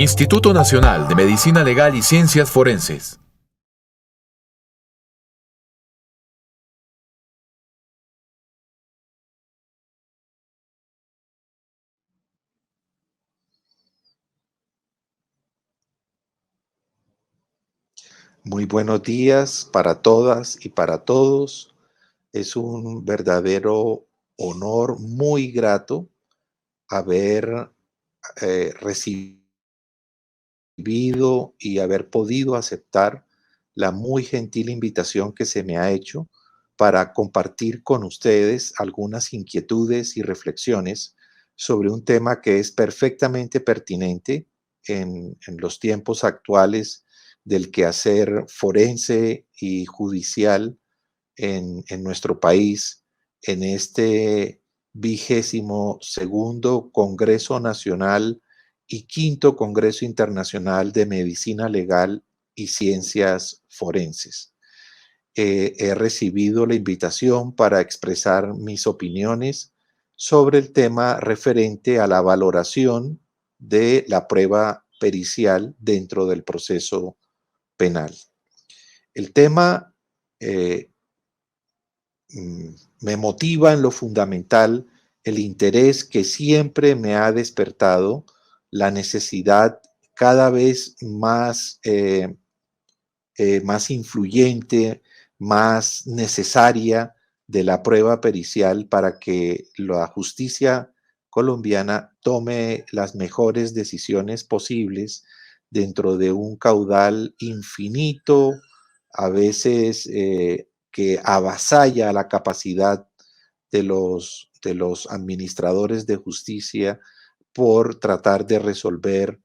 Instituto Nacional de Medicina Legal y Ciencias Forenses. Muy buenos días para todas y para todos. Es un verdadero honor muy grato haber recibido y haber podido aceptar la muy gentil invitación que se me ha hecho para compartir con ustedes algunas inquietudes y reflexiones sobre un tema que es perfectamente pertinente en los tiempos actuales del quehacer forense y judicial en nuestro país, en este 22º Congreso Nacional y quinto Congreso Internacional de Medicina Legal y Ciencias Forenses. He recibido la invitación para expresar mis opiniones sobre el tema referente a la valoración de la prueba pericial dentro del proceso penal. El tema me motiva en lo fundamental el interés que siempre me ha despertado la necesidad cada vez más influyente, más necesaria de la prueba pericial para que la justicia colombiana tome las mejores decisiones posibles dentro de un caudal infinito, a veces que avasalla la capacidad de los administradores de justicia por tratar de resolver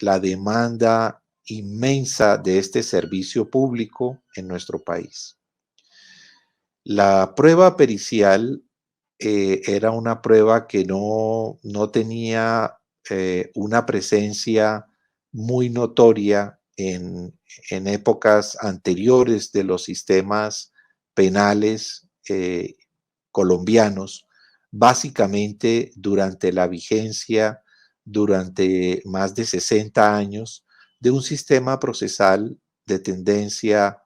la demanda inmensa de este servicio público en nuestro país. La prueba pericial era una prueba que no tenía una presencia muy notoria en épocas anteriores de los sistemas penales colombianos, básicamente durante la vigencia, durante más de 60 años, de un sistema procesal de tendencia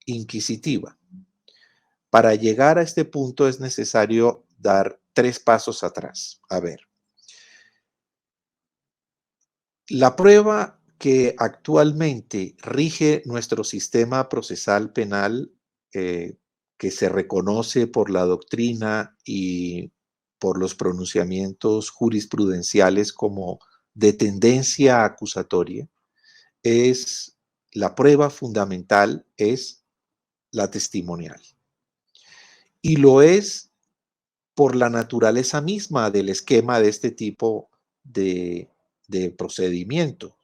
inquisitiva. Para llegar a este punto es necesario dar 3 pasos atrás. A ver, la prueba que actualmente rige nuestro sistema procesal penal, que se reconoce por la doctrina y por los pronunciamientos jurisprudenciales como de tendencia acusatoria, es la prueba fundamental, es la testimonial. Y lo es por la naturaleza misma del esquema de este tipo de procedimiento,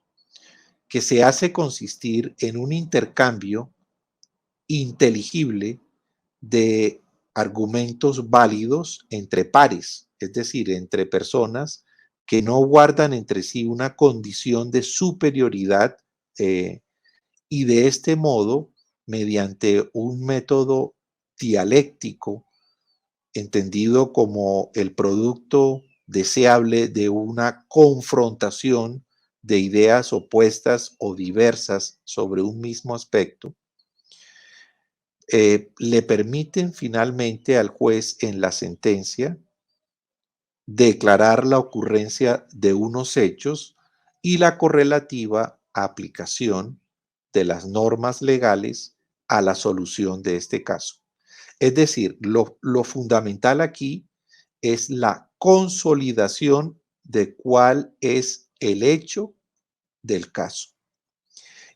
que se hace consistir en un intercambio inteligible de argumentos válidos entre pares, es decir, entre personas que no guardan entre sí una condición de superioridad y de este modo, mediante un método dialéctico, entendido como el producto deseable de una confrontación de ideas opuestas o diversas sobre un mismo aspecto, le permiten finalmente al juez en la sentencia declarar la ocurrencia de unos hechos y la correlativa aplicación de las normas legales a la solución de este caso. Es decir, lo fundamental aquí es la consolidación de cuál es el hecho del caso.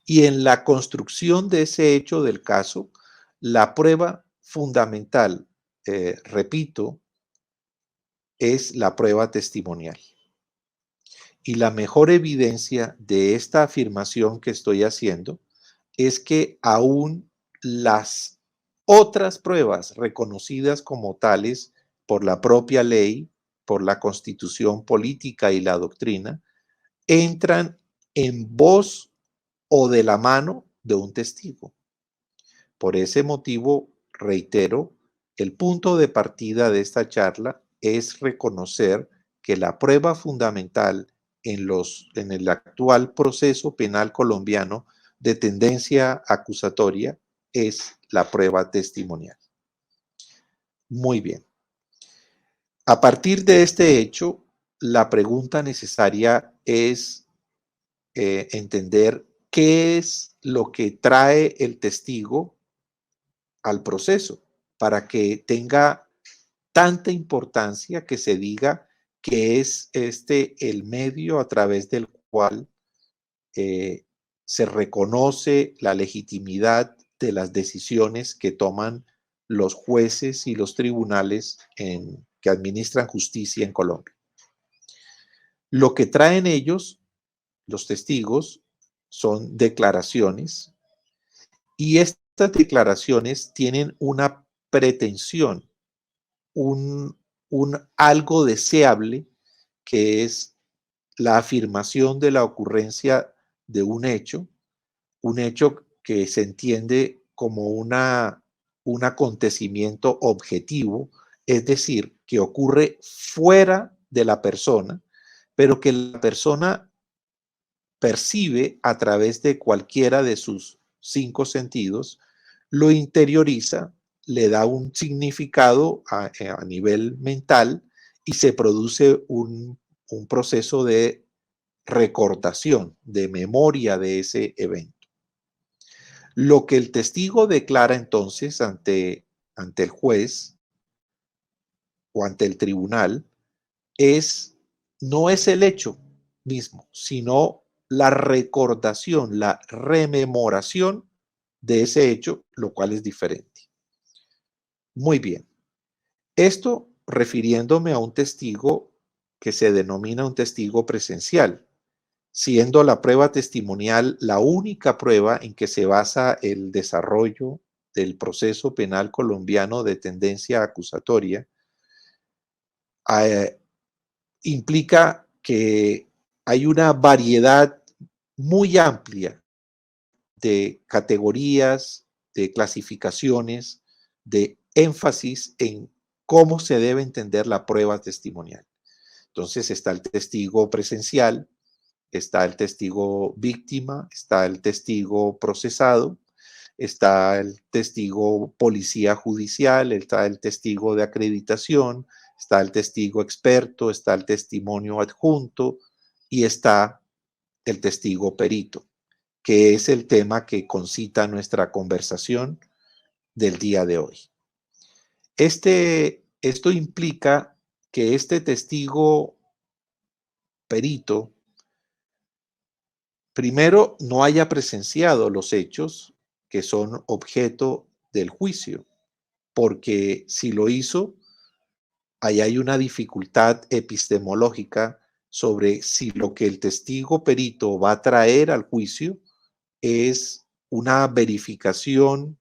Y en la construcción de ese hecho del caso, la prueba fundamental, repito, es la prueba testimonial. Y la mejor evidencia de esta afirmación que estoy haciendo es que aún las otras pruebas reconocidas como tales por la propia ley, por la Constitución política y la doctrina, entran en voz o de la mano de un testigo. Por ese motivo, reitero, el punto de partida de esta charla es reconocer que la prueba fundamental en el actual proceso penal colombiano de tendencia acusatoria es la prueba testimonial. Muy bien. A partir de este hecho, la pregunta necesaria es entender qué es lo que trae el testigo al proceso para que tenga tanta importancia que se diga que es este el medio a través del cual se reconoce la legitimidad de las decisiones que toman los jueces y los tribunales que administran justicia en Colombia. Lo que traen ellos, los testigos, son declaraciones y estas declaraciones tienen una pretensión, un algo deseable que es la afirmación de la ocurrencia de un hecho que se entiende como un acontecimiento objetivo, es decir, que ocurre fuera de la persona, pero que la persona percibe a través de cualquiera de sus 5 sentidos, lo interioriza, le da un significado a nivel mental y se produce un proceso de recordación, de memoria de ese evento. Lo que el testigo declara entonces ante el juez o ante el tribunal no es el hecho mismo, sino la recordación, la rememoración de ese hecho, lo cual es diferente. Muy bien. Esto refiriéndome a un testigo que se denomina un testigo presencial, siendo la prueba testimonial la única prueba en que se basa el desarrollo del proceso penal colombiano de tendencia acusatoria, implica que hay una variedad muy amplia de categorías, de clasificaciones, de énfasis en cómo se debe entender la prueba testimonial. Entonces está el testigo presencial, está el testigo víctima, está el testigo procesado, está el testigo policía judicial, está el testigo de acreditación, está el testigo experto, está el testimonio adjunto y está el testigo perito, que es el tema que concita nuestra conversación del día de hoy. Esto implica que este testigo perito primero no haya presenciado los hechos que son objeto del juicio, porque si lo hizo, ahí hay una dificultad epistemológica sobre si lo que el testigo perito va a traer al juicio es una verificación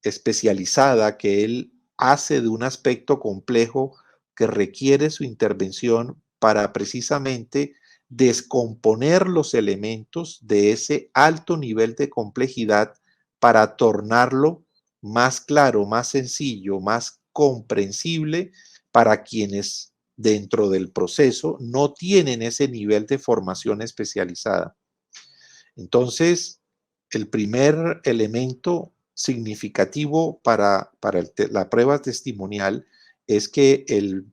especializada que él hace de un aspecto complejo que requiere su intervención para precisamente descomponer los elementos de ese alto nivel de complejidad para tornarlo más claro, más sencillo, más comprensible para quienes dentro del proceso no tienen ese nivel de formación especializada. Entonces, el primer elemento significativo para la prueba testimonial es que el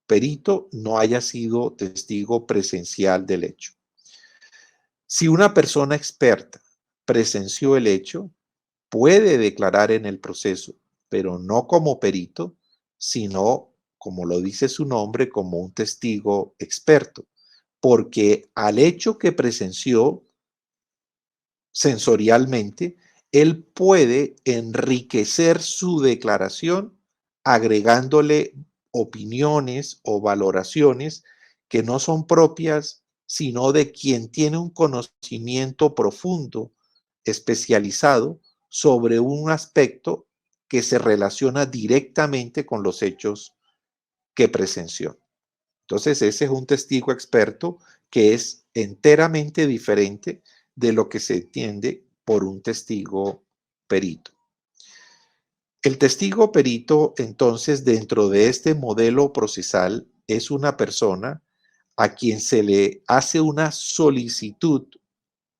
perito no haya sido testigo presencial del hecho. Si una persona experta presenció el hecho, puede declarar en el proceso, pero no como perito, sino, como lo dice su nombre, como un testigo experto, porque al hecho que presenció sensorialmente, él puede enriquecer su declaración agregándole opiniones o valoraciones que no son propias, sino de quien tiene un conocimiento profundo, especializado sobre un aspecto que se relaciona directamente con los hechos que presenció. Entonces, ese es un testigo experto que es enteramente diferente de lo que se entiende por un testigo perito. El testigo perito, entonces, dentro de este modelo procesal, es una persona a quien se le hace una solicitud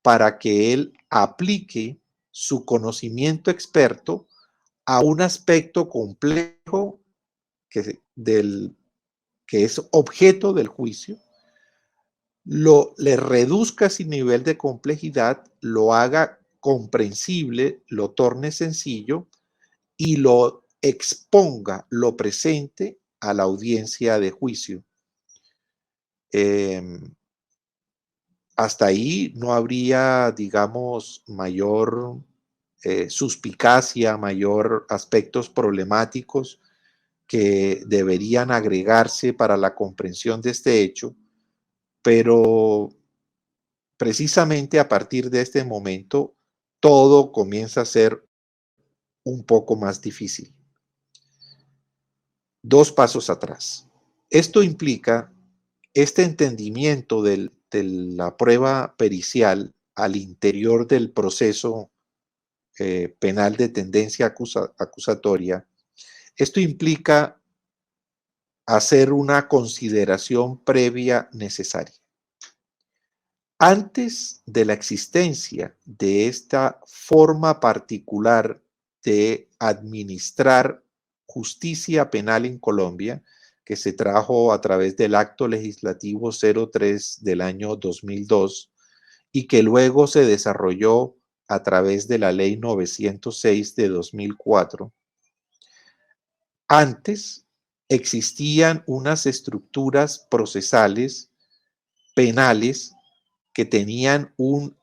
para que él aplique su conocimiento experto a un aspecto complejo que es objeto del juicio, le reduzca ese nivel de complejidad, lo haga comprensible, lo torne sencillo y lo exponga, lo presente a la audiencia de juicio. Hasta ahí no habría, digamos, mayor suspicacia, mayor aspectos problemáticos que deberían agregarse para la comprensión de este hecho, pero precisamente a partir de este momento todo comienza a ser un poco más difícil. 2 pasos atrás. Esto implica este entendimiento de la prueba pericial al interior del proceso penal de tendencia acusatoria. Esto implica hacer una consideración previa necesaria. Antes de la existencia de esta forma particular de administrar justicia penal en Colombia, que se trajo a través del Acto Legislativo 03 del año 2002 y que luego se desarrolló a través de la Ley 906 de 2004, antes existían unas estructuras procesales penales que tenían un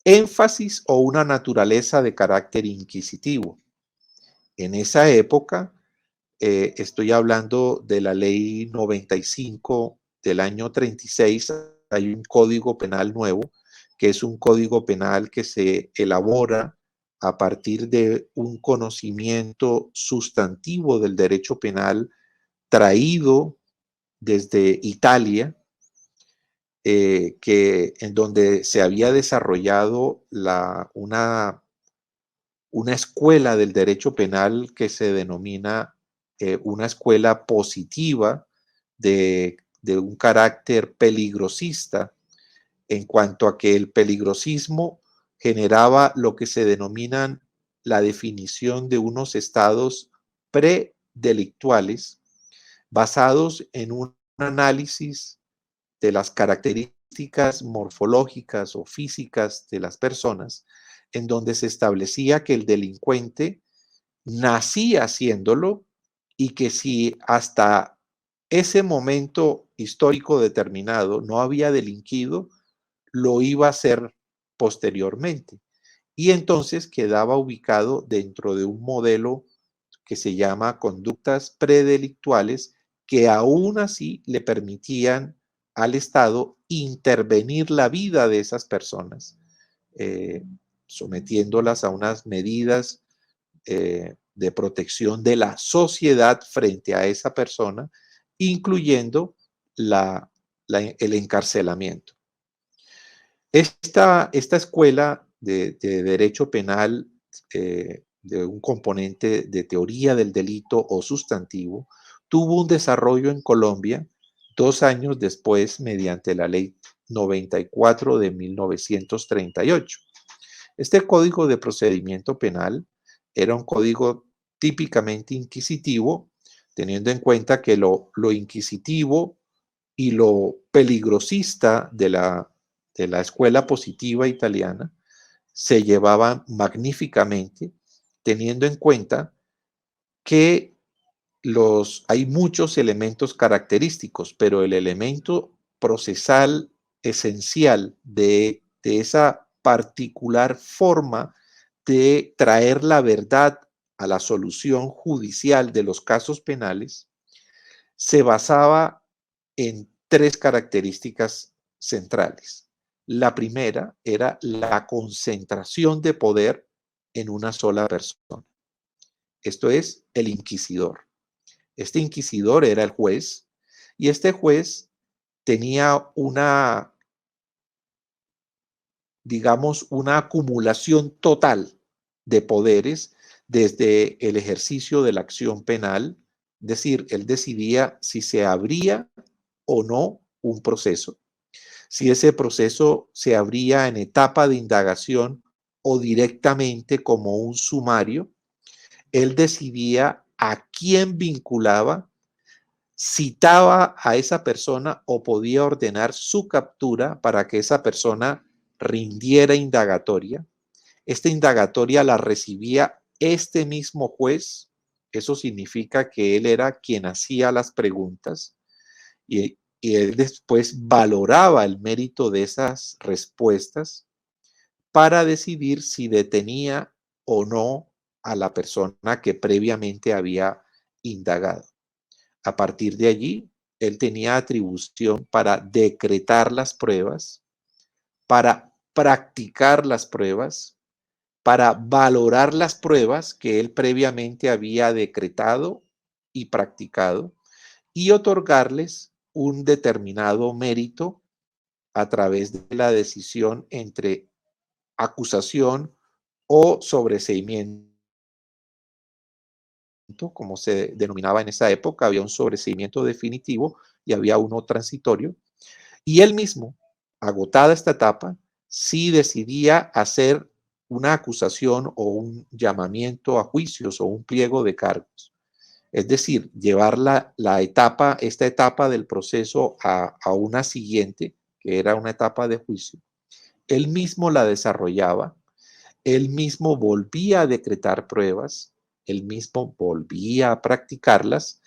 énfasis o una naturaleza de carácter inquisitivo. En esa época, estoy hablando de la Ley 95 del año 36, hay un código penal nuevo, que es un código penal que se elabora a partir de un conocimiento sustantivo del derecho penal traído desde Italia, en donde se había desarrollado una escuela del derecho penal que se denomina una escuela positiva de un carácter peligrosista, en cuanto a que el peligrosismo generaba lo que se denominan la definición de unos estados predelictuales basados en un análisis de las características morfológicas o físicas de las personas, en donde se establecía que el delincuente nacía haciéndolo y que si hasta ese momento histórico determinado no había delinquido, lo iba a hacer posteriormente. Y entonces quedaba ubicado dentro de un modelo que se llama conductas predelictuales, que aún así le permitían al Estado intervenir la vida de esas personas, sometiéndolas a unas medidas de protección de la sociedad frente a esa persona, incluyendo el encarcelamiento. Esta escuela de derecho penal, de un componente de teoría del delito o sustantivo, tuvo un desarrollo en Colombia 2 años después mediante la Ley 94 de 1938. Este Código de Procedimiento Penal era un código típicamente inquisitivo, teniendo en cuenta que lo inquisitivo y lo peligrosista de la escuela positiva italiana se llevaban magníficamente, teniendo en cuenta que hay muchos elementos característicos, pero el elemento procesal esencial de esa particular forma de traer la verdad a la solución judicial de los casos penales se basaba en 3 características centrales. La primera era la concentración de poder en una sola persona. Esto es el inquisidor. Este inquisidor era el juez y este juez tenía digamos, una acumulación total de poderes desde el ejercicio de la acción penal, es decir, él decidía si se abría o no un proceso, si ese proceso se abría en etapa de indagación o directamente como un sumario, él decidía a quién vinculaba, citaba a esa persona o podía ordenar su captura para que esa persona rindiera indagatoria. Esta indagatoria la recibía este mismo juez. Eso significa que él era quien hacía las preguntas y él después valoraba el mérito de esas respuestas para decidir si detenía o no a la persona que previamente había indagado. A partir de allí, él tenía atribución para decretar las pruebas, para practicar las pruebas, para valorar las pruebas que él previamente había decretado y practicado y otorgarles un determinado mérito a través de la decisión entre acusación o sobreseimiento, como se denominaba en esa época. Había un sobreseimiento definitivo y había uno transitorio. Y él mismo, agotada esta etapa, sí decidía hacer una acusación o un llamamiento a juicios o un pliego de cargos. Es decir, llevar esta etapa del proceso a una siguiente, que era una etapa de juicio. Él mismo la desarrollaba, él mismo volvía a decretar pruebas, él mismo volvía a practicarlas,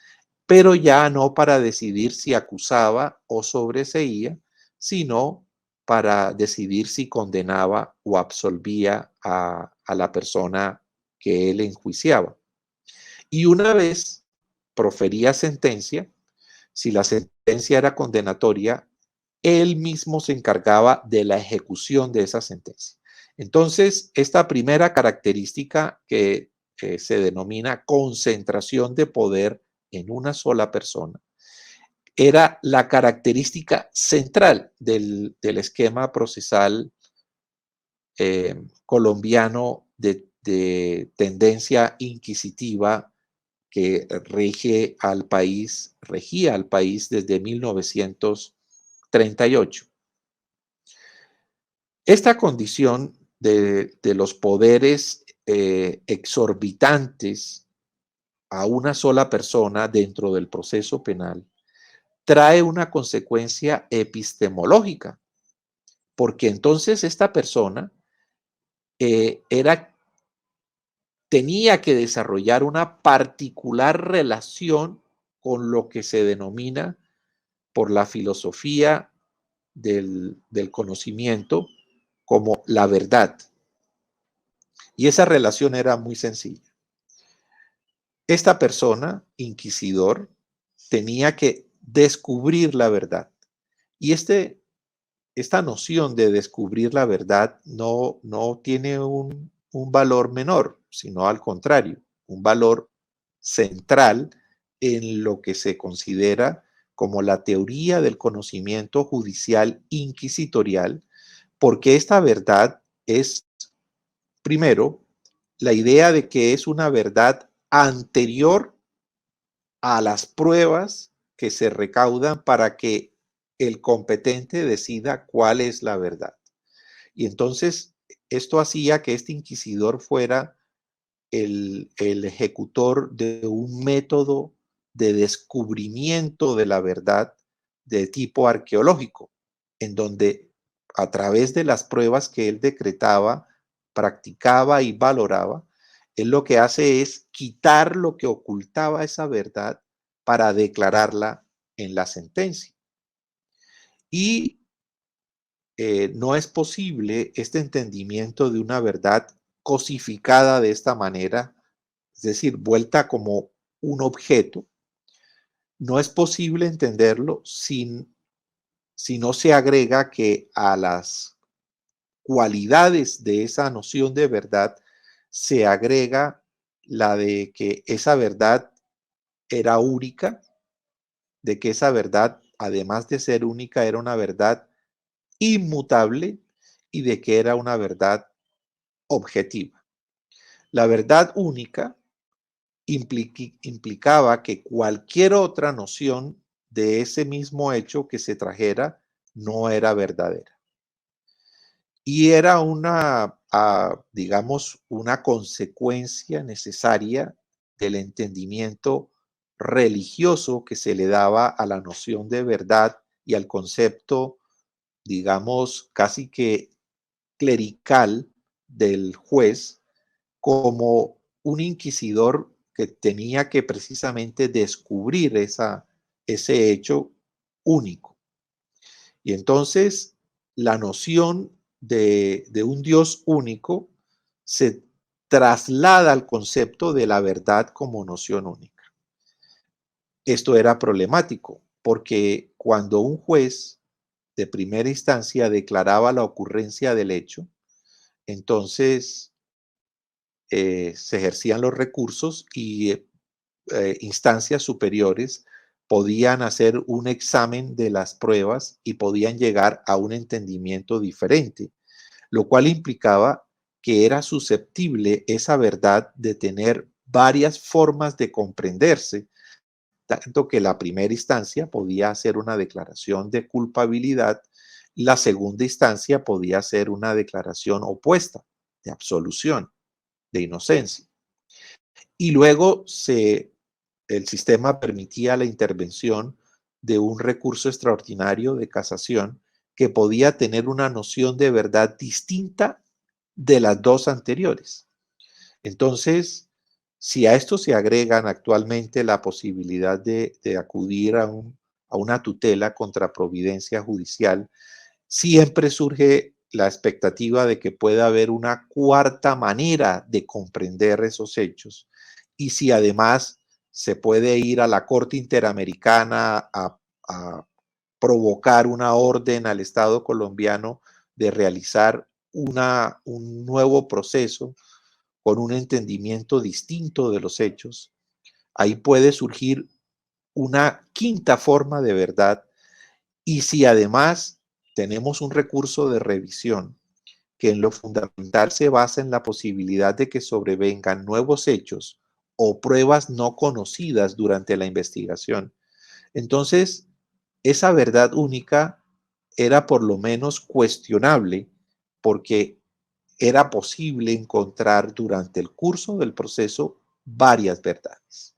pero ya no para decidir si acusaba o sobreseía, sino para decidir si condenaba o absolvía a la persona que él enjuiciaba. Y una vez profería sentencia, si la sentencia era condenatoria, él mismo se encargaba de la ejecución de esa sentencia. Entonces, esta primera característica que se denomina concentración de poder en una sola persona, era la característica central del esquema procesal colombiano de tendencia inquisitiva que regía al país desde 1938. Esta condición de los poderes exorbitantes a una sola persona dentro del proceso penal trae una consecuencia epistemológica, porque entonces esta persona tenía que desarrollar una particular relación con lo que se denomina por la filosofía del conocimiento como la verdad. Y esa relación era muy sencilla. Esta persona, inquisidor, tenía que descubrir la verdad. Y esta noción de descubrir la verdad no tiene un valor menor, sino al contrario, un valor central en lo que se considera como la teoría del conocimiento judicial inquisitorial, porque esta verdad es, primero, la idea de que es una verdad anterior a las pruebas que se recaudan para que el competente decida cuál es la verdad. Y entonces esto hacía que este inquisidor fuera el ejecutor de un método de descubrimiento de la verdad de tipo arqueológico, en donde a través de las pruebas que él decretaba, practicaba y valoraba, él lo que hace es quitar lo que ocultaba esa verdad para declararla en la sentencia. Y no es posible este entendimiento de una verdad cosificada de esta manera, es decir, vuelta como un objeto. No es posible entenderlo si no se agrega que a las cualidades de esa noción de verdad se agrega la de que esa verdad era única, de que esa verdad, además de ser única, era una verdad inmutable y de que era una verdad objetiva. La verdad única implicaba que cualquier otra noción de ese mismo hecho que se trajera no era verdadera. Y era una, digamos, una consecuencia necesaria del entendimiento religioso que se le daba a la noción de verdad y al concepto, digamos, casi que clerical del juez como un inquisidor que tenía que precisamente descubrir ese hecho único. Y entonces la noción de un Dios único se traslada al concepto de la verdad como noción única. Esto era problemático porque cuando un juez de primera instancia declaraba la ocurrencia del hecho, entonces se ejercían los recursos y instancias superiores podían hacer un examen de las pruebas y podían llegar a un entendimiento diferente, lo cual implicaba que era susceptible esa verdad de tener varias formas de comprenderse, tanto que la primera instancia podía hacer una declaración de culpabilidad, la segunda instancia podía hacer una declaración opuesta de absolución, de inocencia. Y luego el sistema permitía la intervención de un recurso extraordinario de casación que podía tener una noción de verdad distinta de las dos anteriores. Entonces, si a esto se agregan actualmente la posibilidad de acudir a una tutela contra providencia judicial, siempre surge la expectativa de que pueda haber una cuarta manera de comprender esos hechos. Y si además se puede ir a la Corte Interamericana a provocar una orden al Estado colombiano de realizar un nuevo proceso con un entendimiento distinto de los hechos, ahí puede surgir una quinta forma de verdad. Y si además tenemos un recurso de revisión que en lo fundamental se basa en la posibilidad de que sobrevengan nuevos hechos o pruebas no conocidas durante la investigación, entonces esa verdad única era por lo menos cuestionable porque era posible encontrar durante el curso del proceso varias verdades.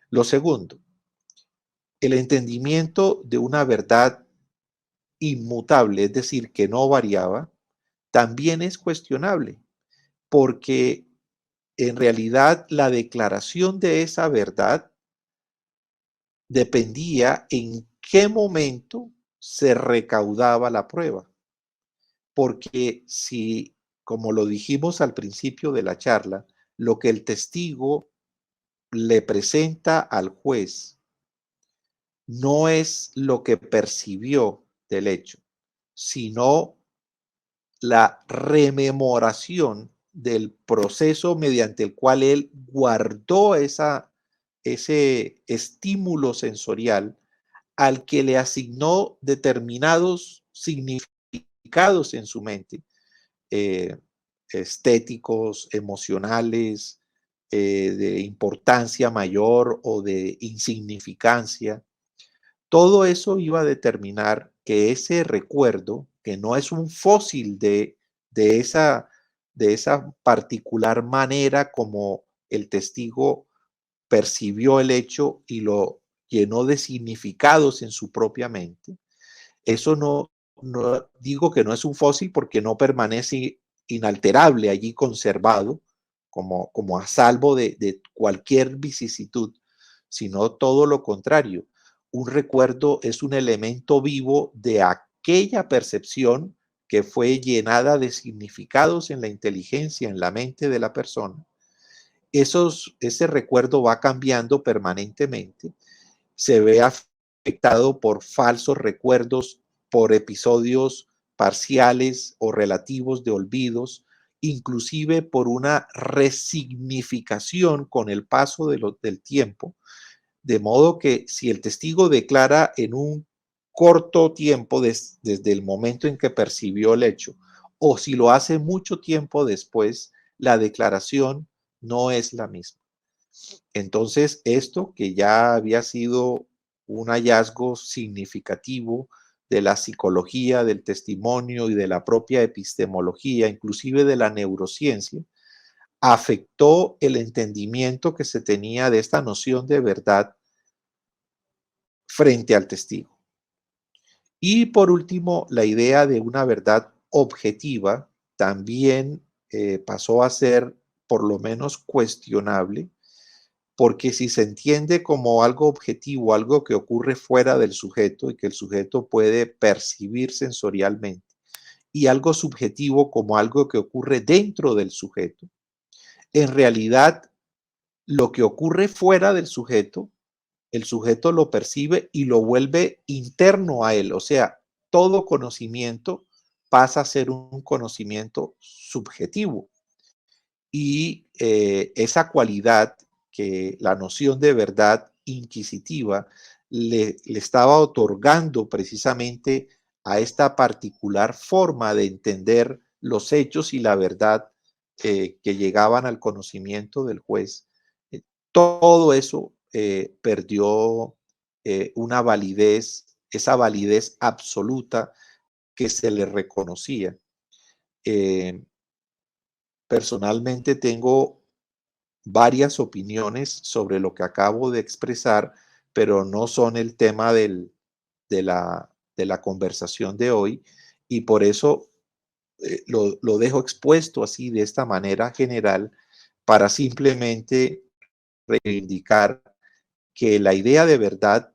Lo segundo, el entendimiento de una verdad inmutable, es decir, que no variaba, también es cuestionable, porque en realidad la declaración de esa verdad dependía en qué momento se recaudaba la prueba. Porque si, como lo dijimos al principio de la charla, lo que el testigo le presenta al juez no es lo que percibió del hecho, sino la rememoración del proceso mediante el cual él guardó ese estímulo sensorial al que le asignó determinados significados en su mente, eh, estéticos, emocionales, de importancia mayor o de insignificancia. Todo eso iba a determinar que ese recuerdo, que no es un fósil de esa, de esa particular manera como el testigo percibió el hecho y lo llenó de significados en su propia mente, eso no digo que no es un fósil porque no permanece inalterable allí conservado, como a salvo de cualquier vicisitud, sino todo lo contrario. Un recuerdo es un elemento vivo de aquella percepción que fue llenada de significados en la inteligencia, en la mente de la persona. Ese recuerdo va cambiando permanentemente, se ve afectado por falsos recuerdos, por episodios parciales o relativos de olvidos, inclusive por una resignificación con el paso del tiempo, de modo que si el testigo declara en un corto tiempo desde el momento en que percibió el hecho, o si lo hace mucho tiempo después, la declaración no es la misma. Entonces, esto que ya había sido un hallazgo significativo de la psicología, del testimonio y de la propia epistemología, inclusive de la neurociencia, afectó el entendimiento que se tenía de esta noción de verdad frente al testigo. Y por último, la idea de una verdad objetiva también pasó a ser por lo menos cuestionable, porque si se entiende como algo objetivo, algo que ocurre fuera del sujeto y que el sujeto puede percibir sensorialmente, y algo subjetivo como algo que ocurre dentro del sujeto, en realidad lo que ocurre fuera del sujeto, el sujeto lo percibe y lo vuelve interno a él. O sea, todo conocimiento pasa a ser un conocimiento subjetivo. Y esa cualidad que la noción de verdad inquisitiva le estaba otorgando precisamente a esta particular forma de entender los hechos y la verdad que llegaban al conocimiento del juez, todo eso perdió una validez, esa validez absoluta que se le reconocía. Eh, Personalmente tengo varias opiniones sobre lo que acabo de expresar, pero no son el tema de la conversación de hoy, y por eso lo dejo expuesto así de esta manera general para simplemente reivindicar que la idea de verdad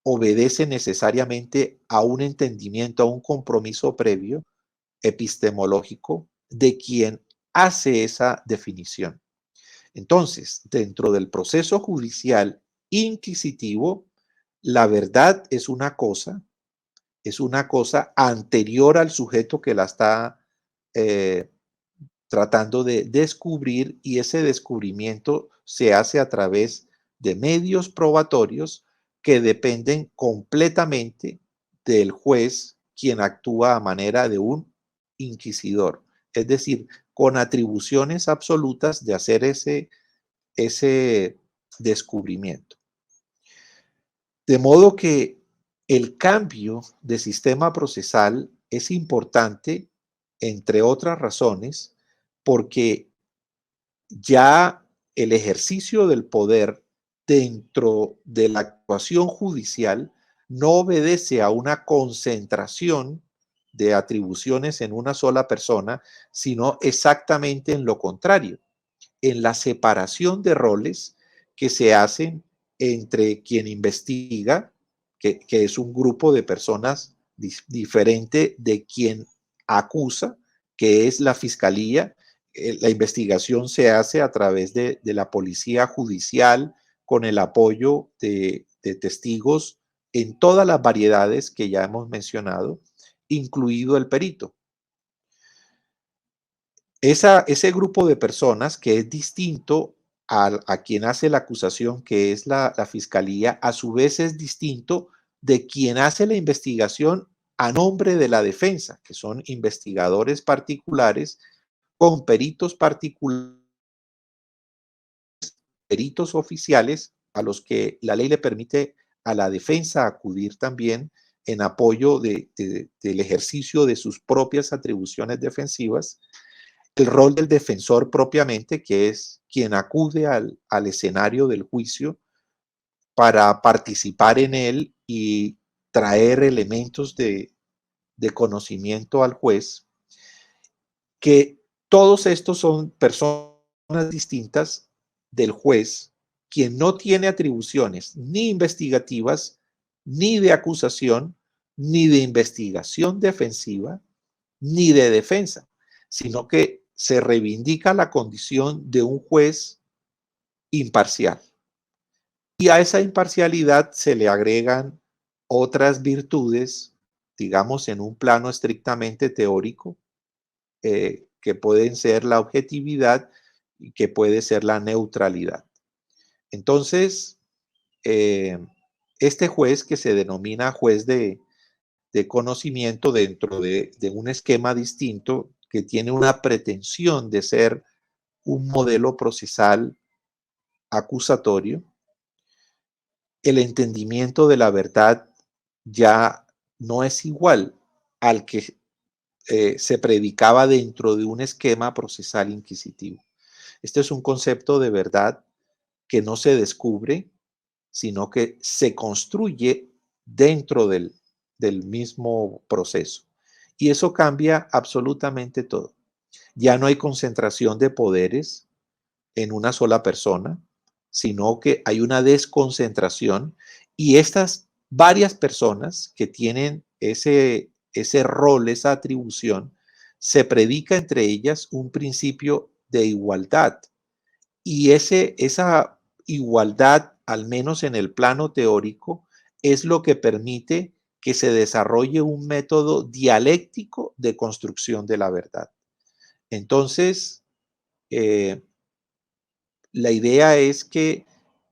obedece necesariamente a un entendimiento, a un compromiso previo epistemológico de quien hace esa definición. Entonces, dentro del proceso judicial inquisitivo, la verdad es una cosa anterior al sujeto que la está eh, tratando de descubrir, y ese descubrimiento se hace a través de medios probatorios que dependen completamente del juez, quien actúa a manera de un inquisidor, es decir, con atribuciones absolutas de hacer ese descubrimiento. De modo que el cambio de sistema procesal es importante, entre otras razones, porque ya el ejercicio del poder dentro de la actuación judicial no obedece a una concentración de atribuciones en una sola persona, sino exactamente en lo contrario, en la separación de roles que se hacen entre quien investiga, que es un grupo de personas diferente de quien acusa, que es la fiscalía. La investigación se hace a través de la policía judicial con el apoyo de testigos en todas las variedades que ya hemos mencionado, incluido el perito. Ese grupo de personas que es distinto a quien hace la acusación, que es la fiscalía, a su vez es distinto de quien hace la investigación a nombre de la defensa, que son investigadores particulares con peritos particulares, peritos oficiales a los que la ley le permite a la defensa acudir también en apoyo del ejercicio de sus propias atribuciones defensivas. El rol del defensor propiamente, que es quien acude al escenario del juicio para participar en él y traer elementos de conocimiento al juez, que todos estos son personas distintas del juez, quien no tiene atribuciones ni investigativas, ni de acusación, ni de investigación defensiva, ni de defensa, sino que se reivindica la condición de un juez imparcial. Y a esa imparcialidad se le agregan otras virtudes, digamos, en un plano estrictamente teórico, que pueden ser la objetividad y que puede ser la neutralidad. Entonces, eh, este juez, que se denomina juez de conocimiento dentro de un esquema distinto, que tiene una pretensión de ser un modelo procesal acusatorio, el entendimiento de la verdad ya no es igual al que se predicaba dentro de un esquema procesal inquisitivo. Este es un concepto de verdad que no se descubre, sino que se construye dentro del mismo proceso. Y eso cambia absolutamente todo. Ya no hay concentración de poderes en una sola persona, sino que hay una desconcentración y estas varias personas que tienen ese rol, esa atribución, se predica entre ellas un principio de igualdad. Y esa igualdad, al menos en el plano teórico, es lo que permite que se desarrolle un método dialéctico de construcción de la verdad. Entonces, eh, la idea es que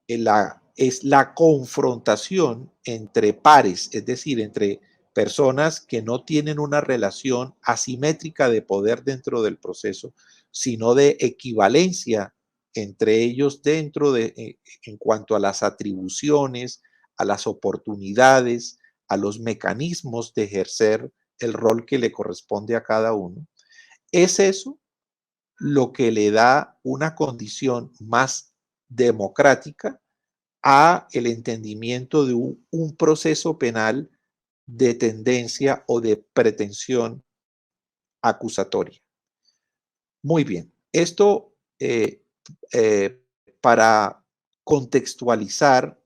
es la confrontación entre pares, es decir, entre personas que no tienen una relación asimétrica de poder dentro del proceso, sino de equivalencia entre ellos en cuanto a las atribuciones, a las oportunidades, a los mecanismos de ejercer el rol que le corresponde a cada uno. Es eso lo que le da una condición más democrática a el entendimiento de un proceso penal de tendencia o de pretensión acusatoria. Muy bien, esto eh, para contextualizar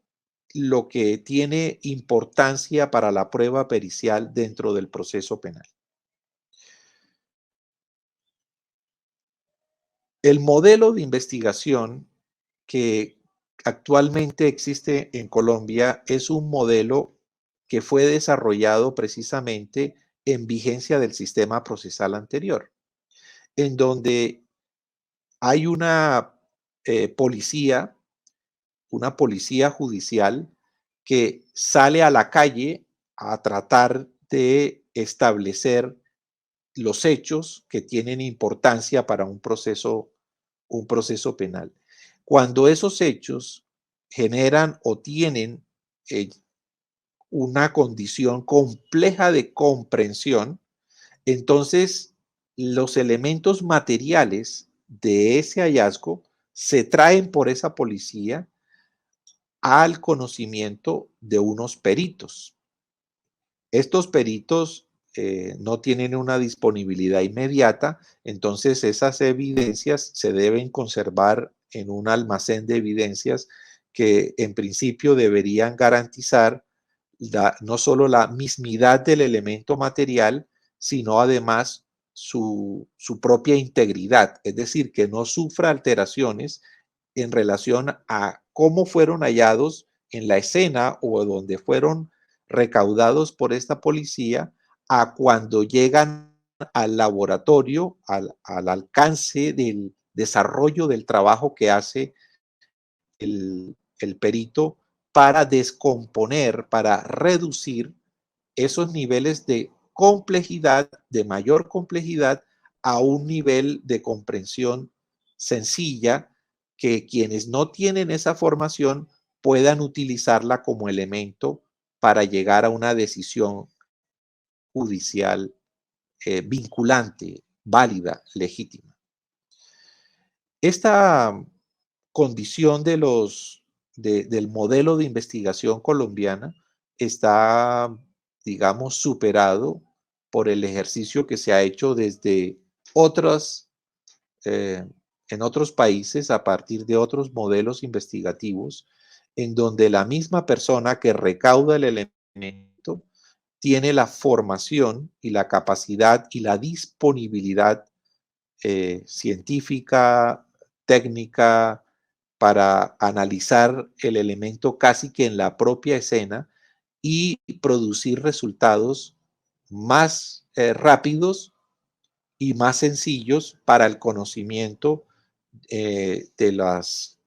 lo que tiene importancia para la prueba pericial dentro del proceso penal. El modelo de investigación que actualmente existe en Colombia es un modelo que fue desarrollado precisamente en vigencia del sistema procesal anterior, en donde hay policía, una policía judicial que sale a la calle a tratar de establecer los hechos que tienen importancia para un proceso penal. Cuando esos hechos generan o tienen eh, una condición compleja de comprensión, entonces los elementos materiales de ese hallazgo se traen por esa policía al conocimiento de unos peritos. Estos peritos no tienen una disponibilidad inmediata, entonces esas evidencias se deben conservar en un almacén de evidencias que en principio deberían garantizar no solo la mismidad del elemento material, sino además su propia integridad, es decir, que no sufra alteraciones en relación a cómo fueron hallados en la escena o donde fueron recaudados por esta policía a cuando llegan al laboratorio, al alcance del desarrollo del trabajo que hace el perito para descomponer, para reducir esos niveles de complejidad, de mayor complejidad, a un nivel de comprensión sencilla que quienes no tienen esa formación puedan utilizarla como elemento para llegar a una decisión judicial vinculante, válida, legítima. Esta condición del modelo de investigación colombiana está, digamos, superado por el ejercicio que se ha hecho desde otras, eh, en otros países a partir de otros modelos investigativos, en donde la misma persona que recauda el elemento tiene la formación y la capacidad y la disponibilidad científica, técnica, para analizar el elemento casi que en la propia escena y producir resultados más rápidos y más sencillos para el conocimiento de las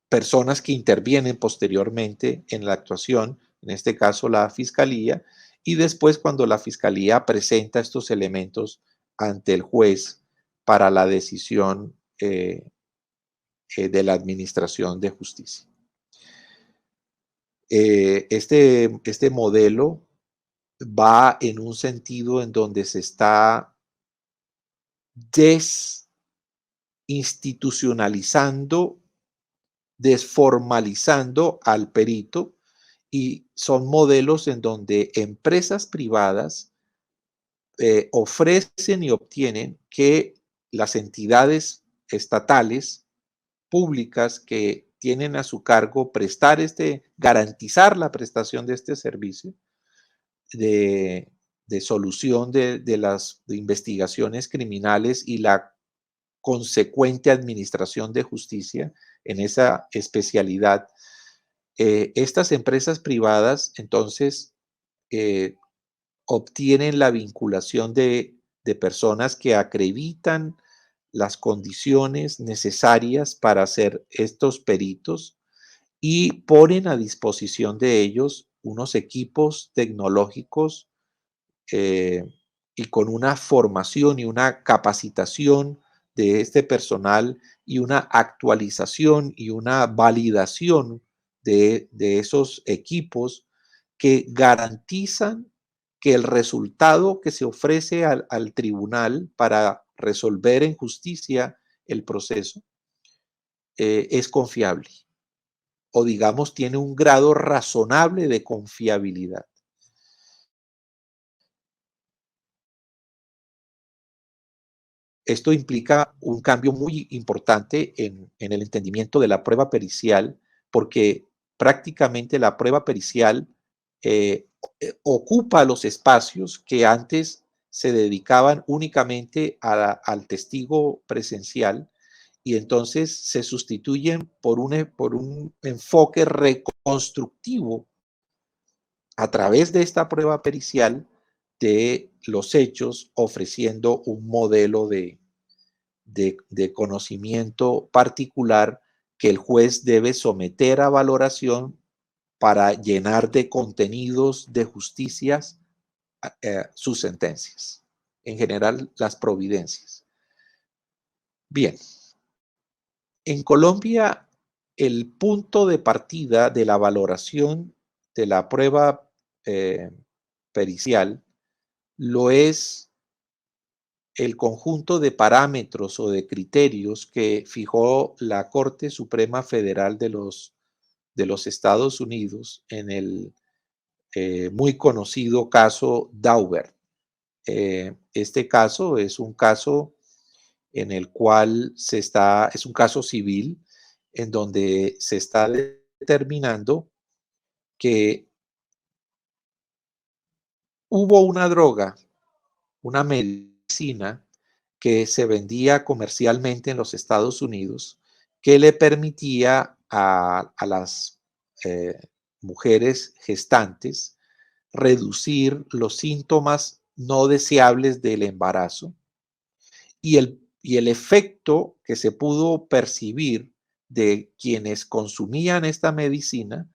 personas que intervienen posteriormente en la actuación, en este caso la fiscalía, y después cuando la fiscalía presenta estos elementos ante el juez para la decisión de la administración de justicia. Este modelo va en un sentido en donde se está desinstitucionalizando, desformalizando al perito, y son modelos en donde empresas privadas ofrecen y obtienen que las entidades estatales públicas que tienen a su cargo garantizar la prestación de este servicio de, de solución de las investigaciones criminales y la consecuente administración de justicia en esa especialidad. Estas empresas privadas entonces eh, obtienen la vinculación de personas que acreditan las condiciones necesarias para ser estos peritos y ponen a disposición de ellos unos equipos tecnológicos eh, y con una formación y una capacitación de este personal y una actualización y una validación de esos equipos que garantizan que el resultado que se ofrece al tribunal para resolver en justicia el proceso es confiable o digamos tiene un grado razonable de confiabilidad. Esto implica un cambio muy importante en el entendimiento de la prueba pericial, porque prácticamente la prueba pericial eh, ocupa los espacios que antes se dedicaban únicamente al testigo presencial y entonces se sustituyen por un enfoque reconstructivo a través de esta prueba pericial de los hechos, ofreciendo un modelo de conocimiento particular que el juez debe someter a valoración para llenar de contenidos de justicias sus sentencias, en general las providencias. Bien, en Colombia el punto de partida de la valoración de la prueba eh, pericial lo es el conjunto de parámetros o de criterios que fijó la Corte Suprema Federal de los Estados Unidos en el muy conocido caso Daubert. Este caso es un caso en el cual es un caso civil en donde se está determinando que hubo una droga, una medicina que se vendía comercialmente en los Estados Unidos que le permitía a las eh, mujeres gestantes reducir los síntomas no deseables del embarazo y el efecto que se pudo percibir de quienes consumían esta medicina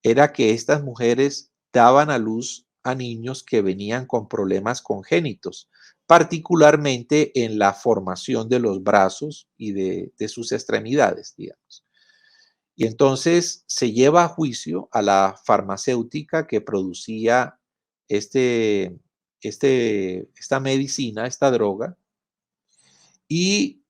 era que estas mujeres daban a luz a niños que venían con problemas congénitos, particularmente en la formación de los brazos y de sus extremidades, digamos. Y entonces se lleva a juicio a la farmacéutica que producía esta medicina, esta droga, y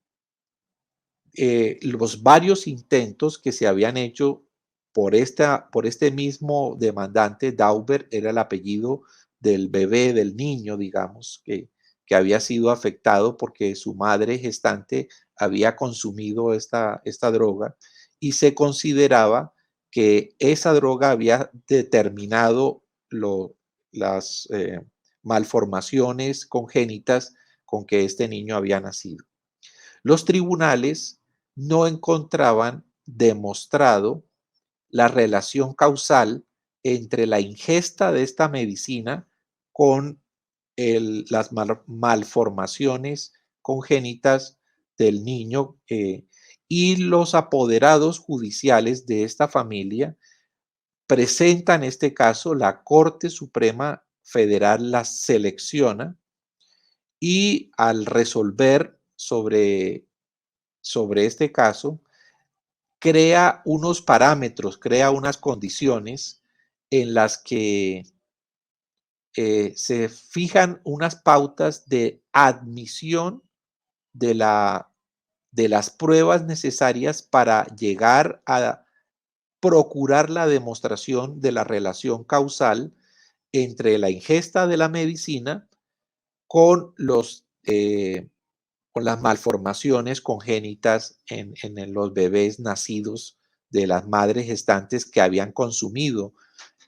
los varios intentos que se habían hecho por este mismo demandante, Daubert era el apellido del bebé, del niño, digamos, que había sido afectado porque su madre gestante había consumido esta droga y se consideraba que esa droga había determinado las malformaciones congénitas con que este niño había nacido. Los tribunales no encontraban demostrado la relación causal entre la ingesta de esta medicina con las malformaciones congénitas del niño y los apoderados judiciales de esta familia presentan este caso, la Corte Suprema Federal la selecciona y al resolver sobre este caso, crea unos parámetros, crea unas condiciones en las que se fijan unas pautas de admisión de, de las pruebas necesarias para llegar a procurar la demostración de la relación causal entre la ingesta de la medicina con con las malformaciones congénitas en los bebés nacidos de las madres gestantes que habían consumido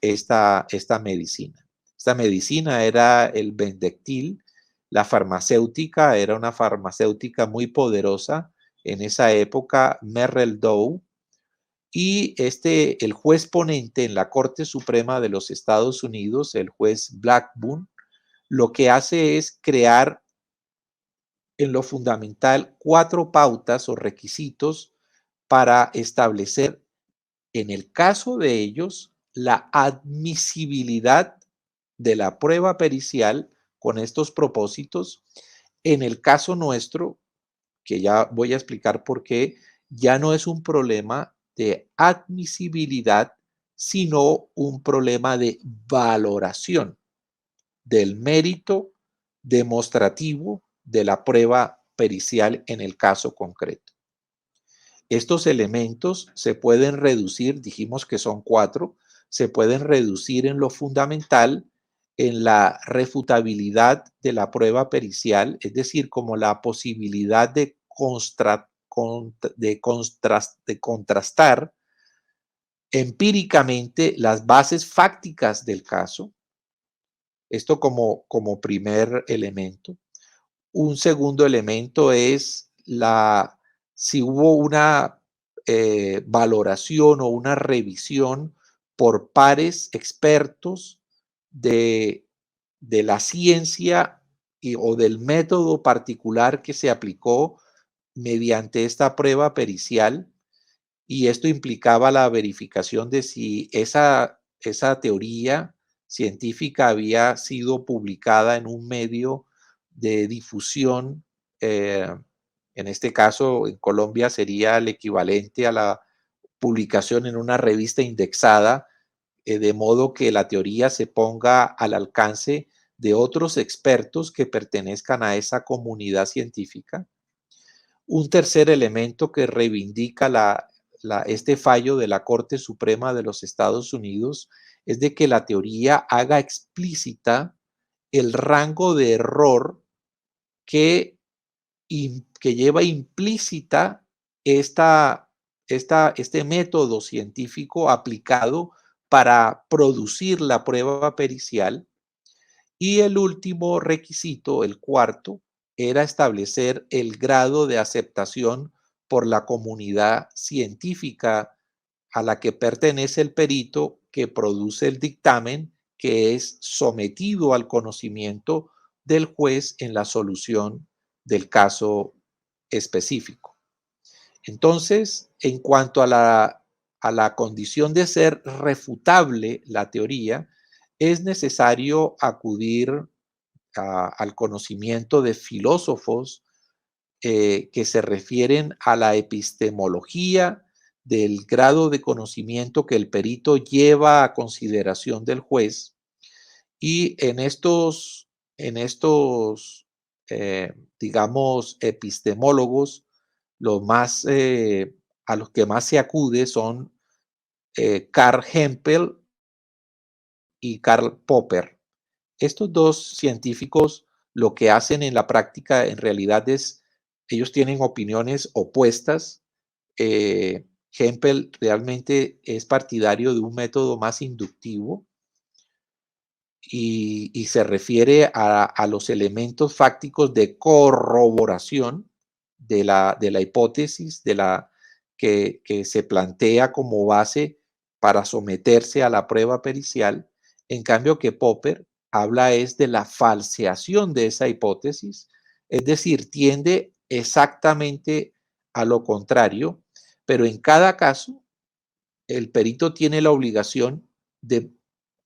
esta medicina. Esta medicina era el Bendectil. La farmacéutica era una farmacéutica muy poderosa en esa época, Merrell Dow, y el juez ponente en la Corte Suprema de los Estados Unidos, el juez Blackburn, lo que hace es crear en lo fundamental 4 pautas o requisitos para establecer, en el caso de ellos, la admisibilidad de la prueba pericial con estos propósitos. En el caso nuestro, que ya voy a explicar por qué, ya no es un problema de admisibilidad, sino un problema de valoración del mérito demostrativo de la prueba pericial en el caso concreto. Estos elementos se pueden reducir, dijimos que son 4, se pueden reducir en lo fundamental en la refutabilidad de la prueba pericial, es decir, como la posibilidad de contrastar empíricamente las bases fácticas del caso. Esto como primer elemento. Un segundo elemento es si hubo una valoración o una revisión por pares expertos de, de la ciencia o del método particular que se aplicó mediante esta prueba pericial, y esto implicaba la verificación de si esa teoría científica había sido publicada en un medio de difusión. En este caso, en Colombia sería el equivalente a la publicación en una revista indexada, de modo que la teoría se ponga al alcance de otros expertos que pertenezcan a esa comunidad científica. Un tercer elemento que reivindica este fallo de la Corte Suprema de los Estados Unidos es de que la teoría haga explícita el rango de error que, que lleva implícita este método científico aplicado para producir la prueba pericial. Y el último requisito, el cuarto, era establecer el grado de aceptación por la comunidad científica a la que pertenece el perito que produce el dictamen, que es sometido al conocimiento del juez en la solución del caso específico. Entonces, en cuanto a la condición de ser refutable la teoría, es necesario acudir al conocimiento de filósofos que se refieren a la epistemología del grado de conocimiento que el perito lleva a consideración del juez, y en estos digamos, epistemólogos, a los que más se acude son Carl Hempel y Karl Popper. Estos dos científicos lo que hacen en la práctica en realidad es, ellos tienen opiniones opuestas. Hempel realmente es partidario de un método más inductivo y se refiere a los elementos fácticos de corroboración de la hipótesis que se plantea como base para someterse a la prueba pericial. En cambio que Popper habla es de la falseación de esa hipótesis, es decir, tiende exactamente a lo contrario, pero en cada caso el perito tiene la obligación de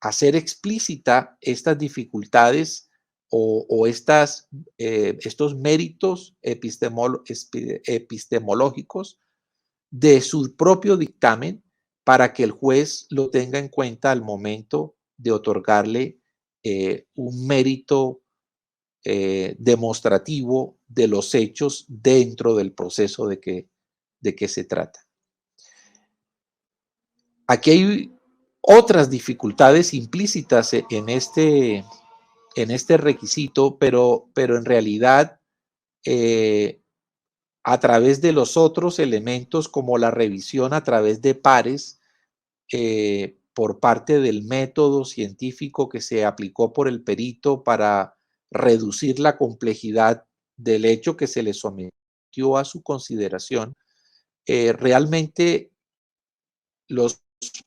hacer explícita estas dificultades o estos méritos epistemológicos de su propio dictamen, para que el juez lo tenga en cuenta al momento de otorgarle un mérito demostrativo de los hechos dentro del proceso de que se trata. Aquí hay otras dificultades implícitas en este requisito, pero en realidad eh, a través de los otros elementos como la revisión a través de pares por parte del método científico que se aplicó por el perito para reducir la complejidad del hecho que se le sometió a su consideración, realmente los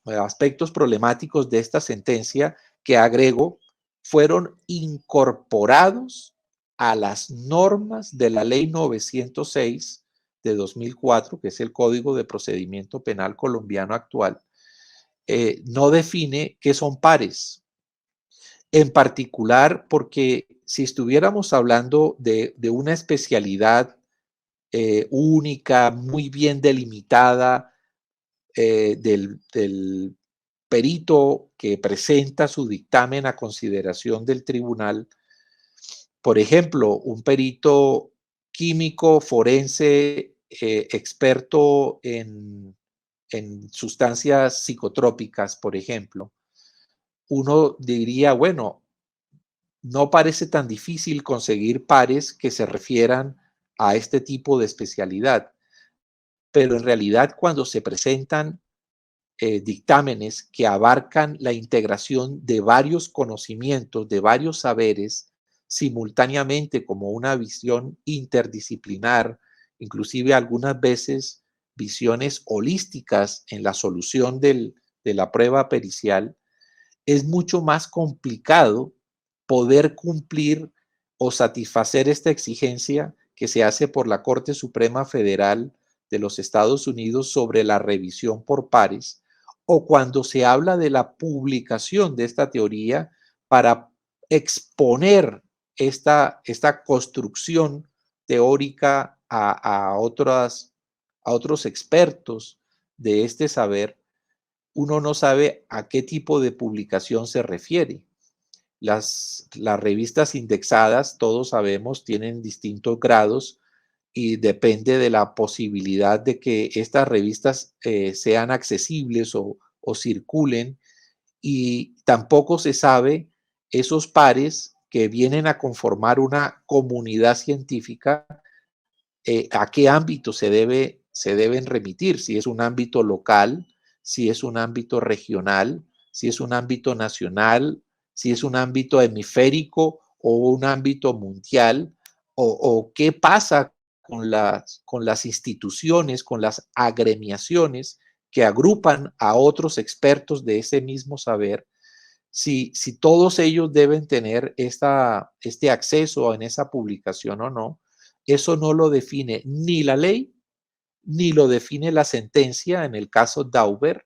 aspectos problemáticos de esta sentencia que agrego fueron incorporados a las normas de la Ley 906 de 2004, que es el Código de Procedimiento Penal colombiano actual. No define qué son pares. En particular, porque si estuviéramos hablando de una especialidad única, muy bien delimitada, del perito que presenta su dictamen a consideración del tribunal. Por ejemplo, un perito químico forense experto en sustancias psicotrópicas, por ejemplo, uno diría, bueno, no parece tan difícil conseguir pares que se refieran a este tipo de especialidad, pero en realidad cuando se presentan dictámenes que abarcan la integración de varios conocimientos, de varios saberes, simultáneamente como una visión interdisciplinar, inclusive algunas veces visiones holísticas en la solución de la prueba pericial, es mucho más complicado poder cumplir o satisfacer esta exigencia que se hace por la Corte Suprema Federal de los Estados Unidos sobre la revisión por pares, o cuando se habla de la publicación de esta teoría para exponer esta construcción teórica a otros expertos de este saber. Uno no sabe a qué tipo de publicación se refiere. Las revistas indexadas, todos sabemos, tienen distintos grados y depende de la posibilidad de que estas revistas sean accesibles o circulen, y tampoco se sabe esos pares que vienen a conformar una comunidad científica, a qué ámbito se deben remitir, si es un ámbito local, si es un ámbito regional, si es un ámbito nacional, si es un ámbito hemisférico o un ámbito mundial, o qué pasa con las instituciones, con las agremiaciones que agrupan a otros expertos de ese mismo saber, si todos ellos deben tener este acceso en esa publicación o no. Eso no lo define ni la ley, ni lo define la sentencia en el caso Dauber,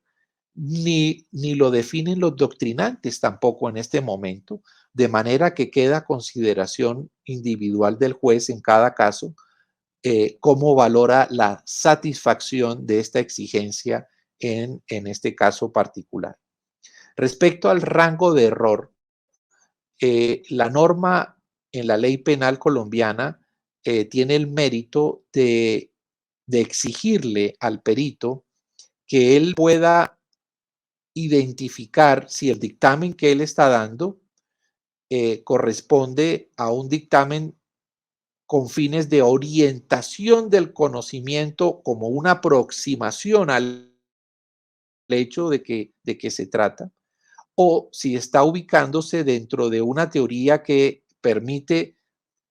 ni lo definen los doctrinantes tampoco en este momento, de manera que queda a consideración individual del juez en cada caso cómo valora la satisfacción de esta exigencia en este caso particular. Respecto al rango de error, la norma en la ley penal colombiana tiene el mérito de exigirle al perito que él pueda identificar si el dictamen que él está dando corresponde a un dictamen con fines de orientación del conocimiento como una aproximación al hecho de que se trata, o si está ubicándose dentro de una teoría que permite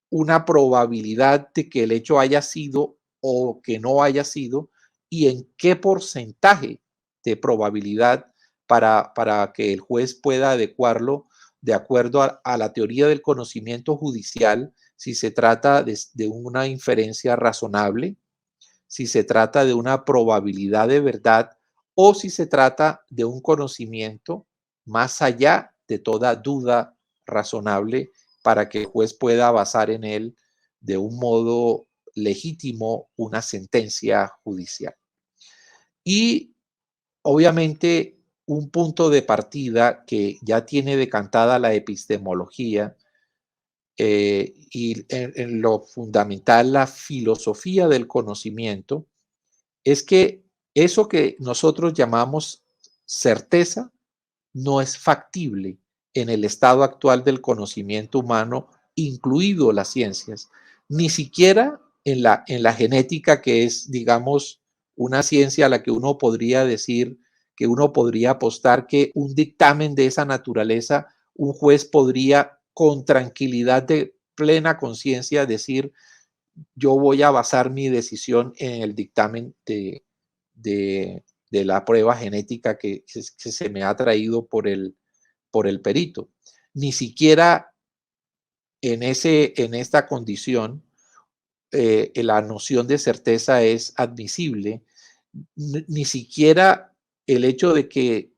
una probabilidad de que el hecho haya sido o que no haya sido, y en qué porcentaje de probabilidad para que el juez pueda adecuarlo de acuerdo a la teoría del conocimiento judicial, si se trata de una inferencia razonable, si se trata de una probabilidad de verdad o si se trata de un conocimiento más allá de toda duda razonable para que el juez pueda basar en él de un modo legítimo una sentencia judicial. Y obviamente, un punto de partida que ya tiene decantada la epistemología y en lo fundamental la filosofía del conocimiento, es que eso que nosotros llamamos certeza no es factible en el estado actual del conocimiento humano, incluido las ciencias, ni siquiera en la genética, que es, digamos, una ciencia a la que uno podría decir, que uno podría apostar que un dictamen de esa naturaleza, un juez podría con tranquilidad de plena conciencia decir, yo voy a basar mi decisión en el dictamen de la prueba genética que se me ha traído por el perito. Ni siquiera en esta condición la noción de certeza es admisible, ni siquiera el hecho de que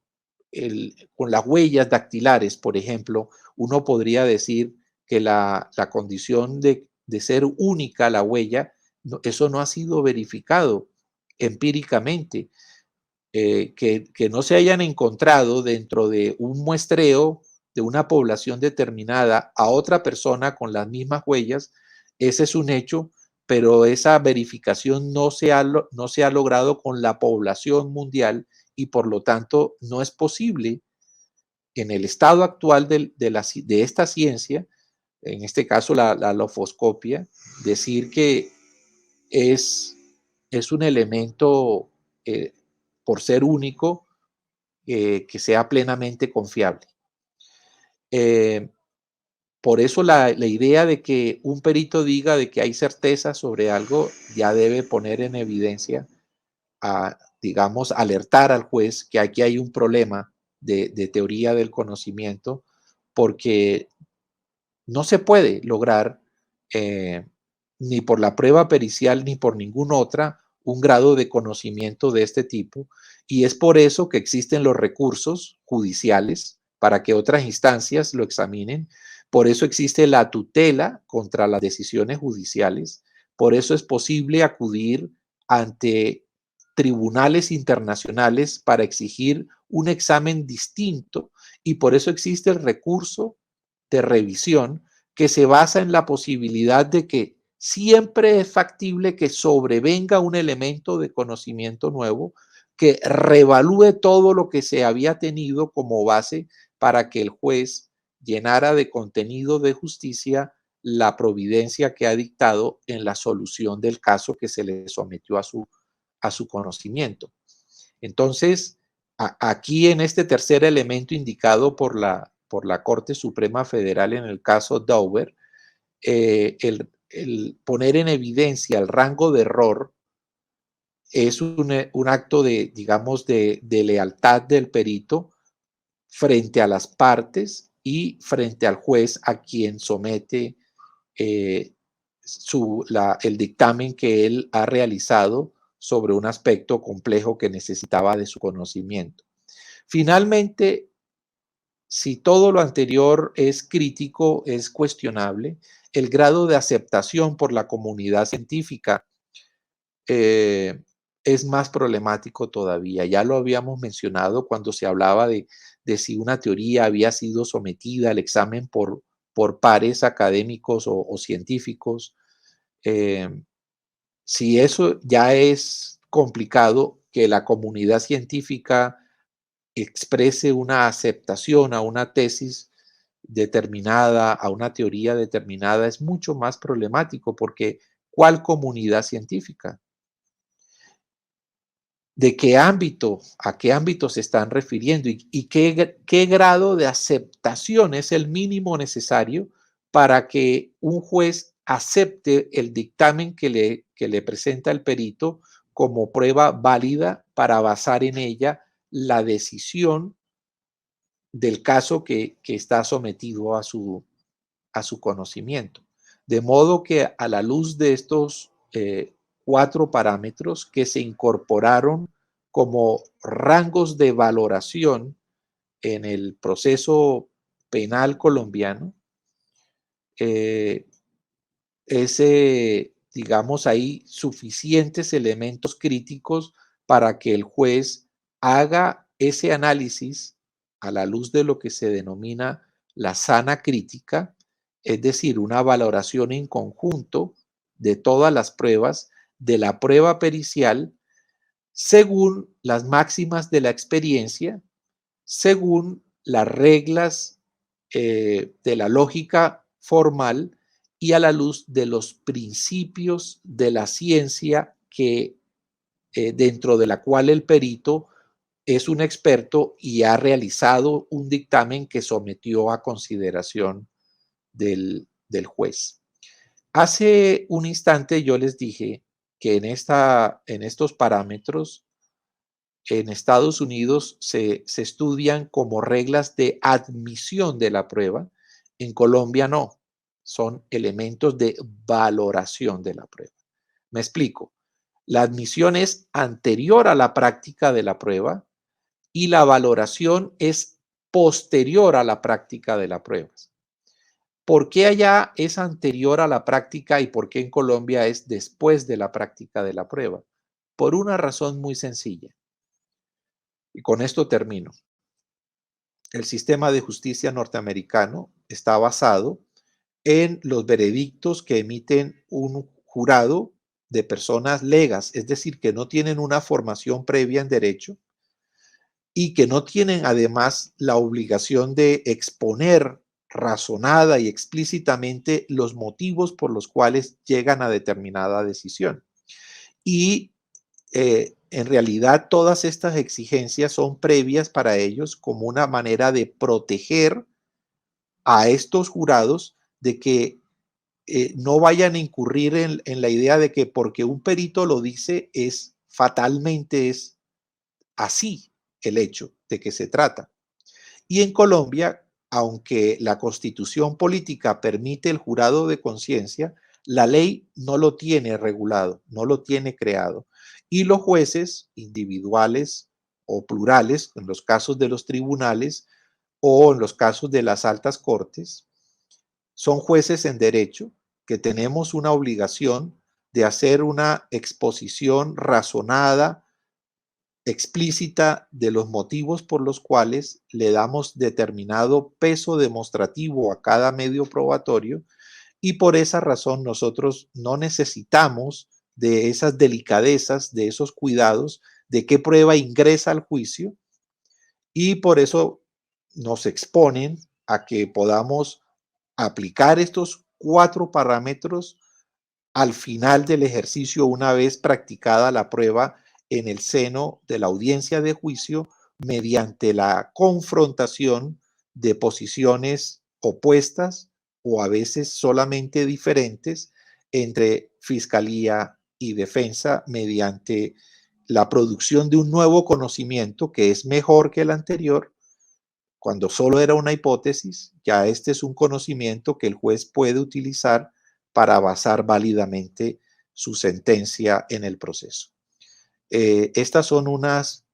con las huellas dactilares, por ejemplo, uno podría decir que la condición de ser única la huella, no, eso no ha sido verificado empíricamente. Que no se hayan encontrado dentro de un muestreo de una población determinada a otra persona con las mismas huellas, ese es un hecho, pero esa verificación no se ha logrado con la población mundial y por lo tanto no es posible en el estado actual de esta ciencia, en este caso la lofoscopia, decir que es, es un elemento, eh, por ser único, que sea plenamente confiable. Eh, por eso la idea de que un perito diga de que hay certeza sobre algo ya debe poner en evidencia, digamos, alertar al juez que aquí hay un problema de teoría del conocimiento, porque no se puede lograr ni por la prueba pericial ni por ninguna otra un grado de conocimiento de este tipo, y es por eso que existen los recursos judiciales para que otras instancias lo examinen, por eso existe la tutela contra las decisiones judiciales, por eso es posible acudir ante tribunales internacionales para exigir un examen distinto, y por eso existe el recurso de revisión que se basa en la posibilidad de que siempre es factible que sobrevenga un elemento de conocimiento nuevo que revalúe todo lo que se había tenido como base para que el juez llenara de contenido de justicia la providencia que ha dictado en la solución del caso que se le sometió a su conocimiento. Entonces, aquí en este tercer elemento indicado por la Corte Suprema Federal en el caso Dauber, el poner en evidencia el rango de error es un acto de, digamos, de lealtad del perito frente a las partes y frente al juez a quien somete eh, el dictamen que él ha realizado sobre un aspecto complejo que necesitaba de su conocimiento. Finalmente, si todo lo anterior es crítico, es cuestionable, el grado de aceptación por la comunidad científica eh, es más problemático todavía. Ya lo habíamos mencionado cuando se hablaba de si una teoría había sido sometida al examen por pares académicos o científicos. Eh, si eso ya es complicado, que la comunidad científica exprese una aceptación a una tesis determinada, a una teoría determinada, es mucho más problemático porque ¿cuál comunidad científica? ¿De qué ámbito? ¿A qué ámbito se están refiriendo? ¿Y qué grado de aceptación es el mínimo necesario para que un juez acepte el dictamen que le presenta el perito como prueba válida para basar en ella la decisión del caso que está sometido a su conocimiento? De modo que a la luz de estos cuatro parámetros que se incorporaron como rangos de valoración en el proceso penal colombiano, eh, digamos, hay suficientes elementos críticos para que el juez haga ese análisis a la luz de lo que se denomina la sana crítica, es decir, una valoración en conjunto de todas las pruebas de la prueba pericial según las máximas de la experiencia, según las reglas de la lógica formal y a la luz de los principios de la ciencia que dentro de la cual el perito es un experto y ha realizado un dictamen que sometió a consideración del juez. Hace un instante yo les dije que en estos parámetros en Estados Unidos se estudian como reglas de admisión de la prueba. En Colombia no, son elementos de valoración de la prueba. Me explico. La admisión es anterior a la práctica de la prueba y la valoración es posterior a la práctica de la prueba. ¿Por qué allá es anterior a la práctica y por qué en Colombia es después de la práctica de la prueba? Por una razón muy sencilla. Y con esto termino. El sistema de justicia norteamericano está basado en los veredictos que emiten un jurado de personas legas, es decir, que no tienen una formación previa en derecho y que no tienen además la obligación de exponer razonada y explícitamente los motivos por los cuales llegan a determinada decisión. Y en realidad todas estas exigencias son previas para ellos como una manera de proteger a estos jurados de que no vayan a incurrir en la idea de que porque un perito lo dice es fatalmente es así el hecho de que se trata. Y en Colombia, aunque la constitución política permite el jurado de conciencia, la ley no lo tiene regulado, no lo tiene creado. Y los jueces individuales o plurales, en los casos de los tribunales o en los casos de las altas cortes, son jueces en derecho que tenemos una obligación de hacer una exposición razonada, explícita de los motivos por los cuales le damos determinado peso demostrativo a cada medio probatorio y por esa razón nosotros no necesitamos de esas delicadezas, de esos cuidados, de qué prueba ingresa al juicio y por eso nos exponen a que podamos aplicar estos 4 parámetros al final del ejercicio una vez practicada la prueba en el seno de la audiencia de juicio mediante la confrontación de posiciones opuestas o a veces solamente diferentes entre fiscalía y defensa mediante la producción de un nuevo conocimiento que es mejor que el anterior. Cuando solo era una hipótesis, ya este es un conocimiento que el juez puede utilizar para basar válidamente su sentencia en el proceso. Estas son unas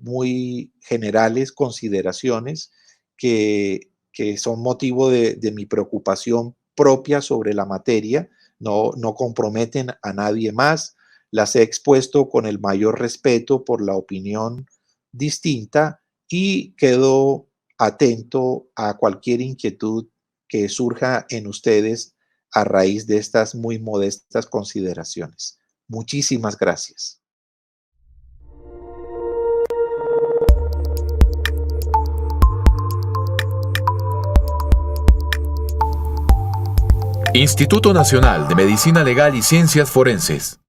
muy generales consideraciones que son motivo de mi preocupación propia sobre la materia, no comprometen a nadie más, las he expuesto con el mayor respeto por la opinión distinta y quedo atento a cualquier inquietud que surja en ustedes a raíz de estas muy modestas consideraciones. Muchísimas gracias. Instituto Nacional de Medicina Legal y Ciencias Forenses.